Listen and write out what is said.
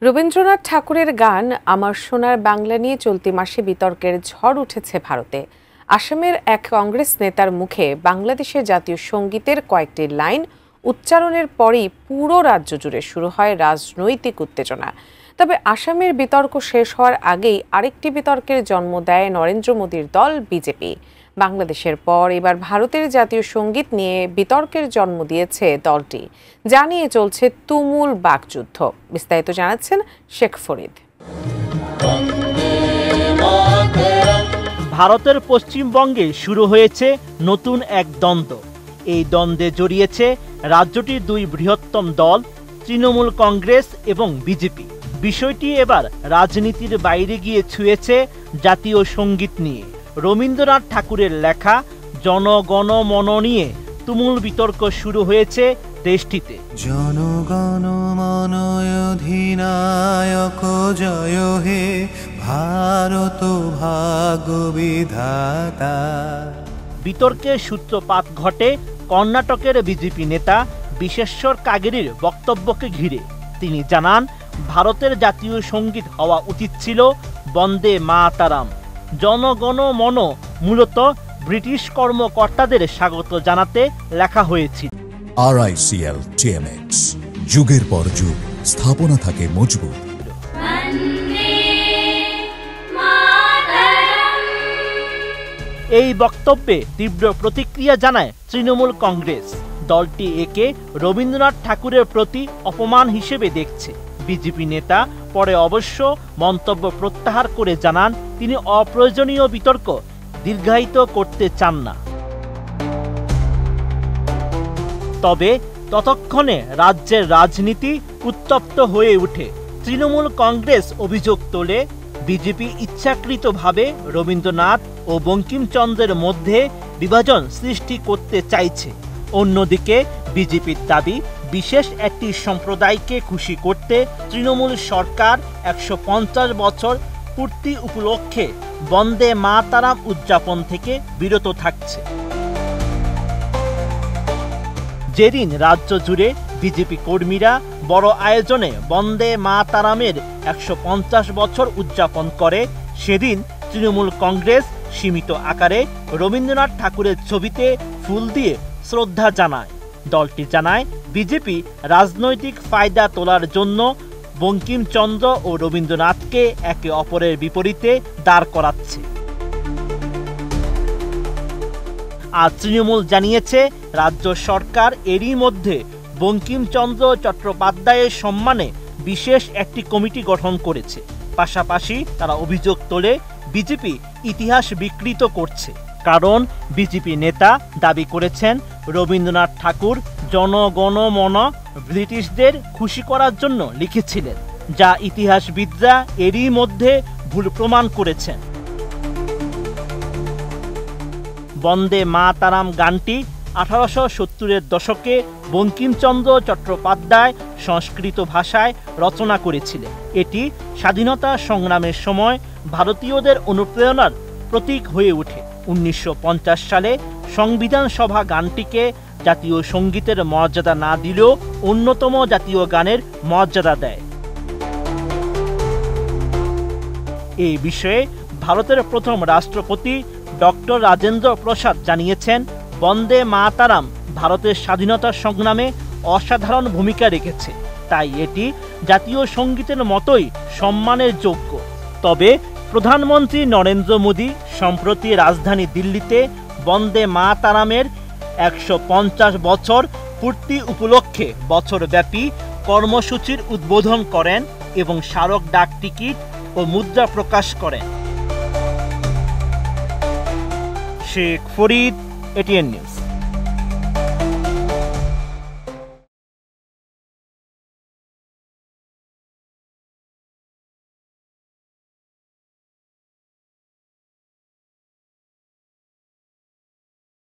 রবীন্দ্রনাথ ঠাকুরের গান আমার সোনার বাংলা নিয়ে চলতি মাসে বিতর্কের ঝড় উঠেছে ভারতে। আসামের এক কংগ্রেস নেতার মুখে বাংলাদেশের জাতীয় সঙ্গীতের কয়েকটি লাইন উচ্চারণের পরেই পুরো রাজ্য জুড়ে শুরু হয় রাজনৈতিক উত্তেজনা। তবে আসামের বিতর্ক শেষ হওয়ার আগেই আরেকটি বিতর্কের জন্ম দেয় নরেন্দ্র মোদীর দল বিজেপি। বাংলাদেশের পর এবার ভারতের জাতীয় সঙ্গীত নিয়ে বিতর্কের জন্ম দিয়েছে দলটি, যা নিয়ে চলছে তুমুল বাকযুদ্ধ। বিস্তারিত জানাচ্ছেন শেখ ফরিদ। ভারতের পশ্চিমবঙ্গে শুরু হয়েছে নতুন এক দ্বন্দ্ব। এই দ্বন্দ্বে জড়িয়েছে রাজ্যটির দুই বৃহত্তম দল তৃণমূল কংগ্রেস এবং বিজেপি। বিষয়টি এবার রাজনীতির বাইরে গিয়ে ছুঁয়েছে জাতীয় সঙ্গীত নিয়ে। রবীন্দ্রনাথ ঠাকুরের লেখা জনগণ মন নিয়ে তুমুল বিতর্ক শুরু হয়েছে দেশটিতে। জনগণ মন অধিনায়ক জয় হে ভারত ভাগ্য বিধাতা। বিতর্কের সূত্রপাত ঘটে কর্ণাটকের বিজেপি নেতা বিশ্বেশ্বর কাগেরির বক্তব্যকে ঘিরে। তিনি জানান, ভারতের জাতীয় সঙ্গীত হওয়া উচিত ছিল বন্দে মাতারাম। জনগণ মন মূলত ব্রিটিশ কর্মকর্তাদের স্বাগত জানাতে লেখা হয়েছিল। RICL TMX, যুগের পর যুগ স্থাপনা থাকে মজবুত। এই বক্তব্যে তীব্র প্রতিক্রিয়া জানায় তৃণমূল কংগ্রেস। দলটি একে রবীন্দ্রনাথ ঠাকুরের প্রতি অপমান হিসেবে দেখছে। বিজেপি নেতা পরে অবশ্য মন্তব্য প্রত্যাহার করে জানান, তিনি অপ্রয়োজনীয় বিতর্ক দীর্ঘায়িত করতে চান না। তবে ততক্ষণে রাজ্যের রাজনীতি উত্তপ্ত হয়ে ওঠে। তৃণমূল কংগ্রেস অভিযোগ তোলে, বিজেপি ইচ্ছাকৃতভাবে রবীন্দ্রনাথ ও বঙ্কিমচন্দ্রের মধ্যে বিভাজন সৃষ্টি করতে চাইছে। অন্যদিকে বিজেপির দাবি, বিশেষ একটি সম্প্রদায়কে খুশি করতে তৃণমূল সরকার ১৫০ বছর পূর্তি উপলক্ষে বন্দে মাতারাম উদযাপন থেকে বিরত থাকছে। যেদিন রাজ্য জুড়ে বিজেপি কর্মীরা বড় আয়োজনে বন্দে মাতারামের ১৫০ বছর উদযাপন করে, সেদিন তৃণমূল কংগ্রেস সীমিত আকারে রবীন্দ্রনাথ ঠাকুরের ছবিতে ফুল দিয়ে শ্রদ্ধা জানায়। দলটি জানায়, বিজেপি রাজনৈতিক ফায়দা তোলার জন্য বঙ্কিমচন্দ্র ও রবীন্দ্রনাথকে একে অপরের বিপরীতে দাঁড় করাচ্ছে। আর তৃণমূল জানিয়েছে, রাজ্য সরকার এরই মধ্যে বঙ্কিমচন্দ্র চট্টোপাধ্যায়ের সম্মানে বিশেষ একটি কমিটি গঠন করেছে। পাশাপাশি তারা অভিযোগ তোলে, বিজেপি ইতিহাস বিকৃত করছে। কারণ বিজেপি নেতা দাবি করেছেন, রবীন্দ্রনাথ ঠাকুর জনগণ মন ব্রিটিশদের খুশি করার জন্য লিখেছিলেন, যা ইতিহাসবিদরা এরই মধ্যে ভুল প্রমাণ করেছেন। বন্দে মাতারাম গানটি ১৮৭০-এর দশকে বঙ্কিমচন্দ্র চট্টোপাধ্যায় সংস্কৃত ভাষায় রচনা করেছিলেন। এটি স্বাধীনতা সংগ্রামের সময় ভারতীয়দের অনুপ্রেরণার প্রতীক হয়ে ওঠে। ১৯৫০ সালে সংবিধান সভা গানটিকে জাতীয় সঙ্গীতের মর্যাদা না দিলেও অন্যতম জাতীয় গানের মর্যাদা দেয়। এই বিষয়ে ভারতের প্রথম রাষ্ট্রপতি ডক্টর রাজেন্দ্র প্রসাদ জানিয়েছেন, বন্দে মাতারাম ভারতের স্বাধীনতা সংগ্রামে অসাধারণ ভূমিকা রেখেছে, তাই এটি জাতীয় সঙ্গীতের মতোই সম্মানের যোগ্য। তবে প্রধানমন্ত্রী নরেন্দ্র মোদী সম্প্রতি রাজধানী দিল্লিতে বন্দে মাতারামের ১৫০ বছর পূর্তি উপলক্ষে বছরব্যাপী কর্মসূচির উদ্বোধন করেন এবং স্মারক ডাক টিকিট ও মুদ্রা প্রকাশ করেন। Sheikh Farid, ATN news.